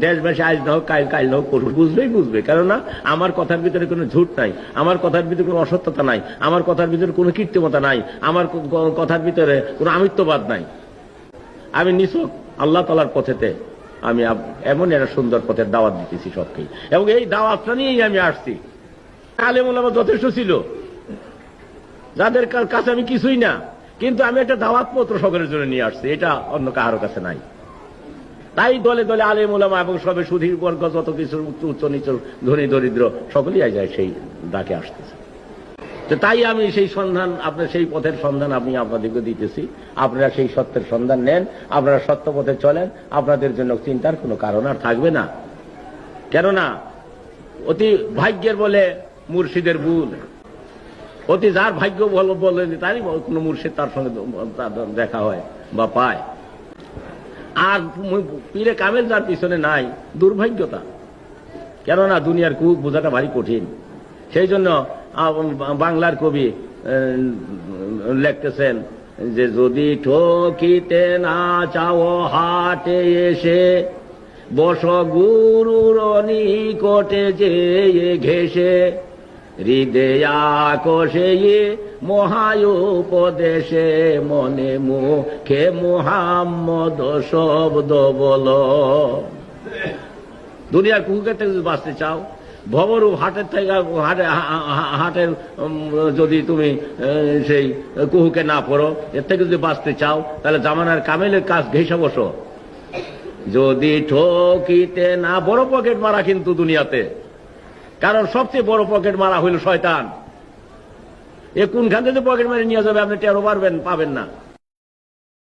দেশবাসী আজ না হোক কাল না হোক বুঝবেই বুঝবে, কেননা আমার কথার ভিতরে কোনো ঝুট নাই, আমার কথার ভিতরে কোনো অসত্যতা নাই, আমার কথার ভিতরে কোনো কৃত্রিমতা নাই, আমার কথার ভিতরে কোনো আমিত্ববাদ নাই। আমি নিছক আল্লাহ তাআলার পথেতে আমি এমন একটা সুন্দর পথের দাওয়াত দিতেছি সবকেই, এবং এই দাওয়াতটা নিয়েই আমি আসছি। আলেম ওলামা যথেষ্ট ছিল, যাদের কাছে আমি কিছুই না, কিন্তু আমি একটা দাওয়াত পত্র সকলের জন্য নিয়ে আসছি, এটা অন্য কারোর কাছে নাই। তাই দলে দলে আলেম ওলামা এবং সবে সুধীর বর্গ যত কিছু উচ্চ নিচ ধনী দরিদ্র সকলেই যায় সেই ডাকে আসতেছে। তো তাই আমি সেই সন্ধান, আপনার সেই পথের সন্ধান আমি আপনাদেরকে দিতেছি। আপনারা সেই সত্যের সন্ধান নেন, আপনারা সত্য পথে চলেন, আপনাদের জন্য চিন্তার কোনো কারণ আর থাকবে না। কেননা অতি ভাগ্যের বলে মুর্শিদের ভুল, অতি যার ভাগ্য বলে তারই কোনো মুর্শিদ তার সঙ্গে দেখা হয় বা পায়। আর পীরে কামেল যার পিছনে নাই, দুর্ভাগ্যতা। কেননা দুনিয়ার কুক বোঝাটা ভারী কঠিন। সেই জন্য বাংলার কবি লিখতেছেন যে, যদি ঠকিতে না চাও হাটে এসে, বস গুরুর নিকটে যে ঘেসে, হৃদয়া কোষে মহায় উপদেশে, মনে মুখে মুহাম্মদ শব্দ বলো। দুনিয়ার কুকুরের থেকে যদি বাঁচতে চাও, ভবরূপ হাটের থেকে হাটের যদি তুমি সেই কুহুকে না পড়ো, এর থেকে যদি বাঁচতে চাও, তাহলে জামানার কামেলের কাজ ঘেঁষে বসো। যদি ঠকিতে না, বড় পকেট মারা কিন্তু দুনিয়াতে, কারণ সবচেয়ে বড় পকেট মারা হইল শয়তান। এ কোনখান থেকে পকেট মারি নিয়ে যাবে আপনি টেরও পাবেন না।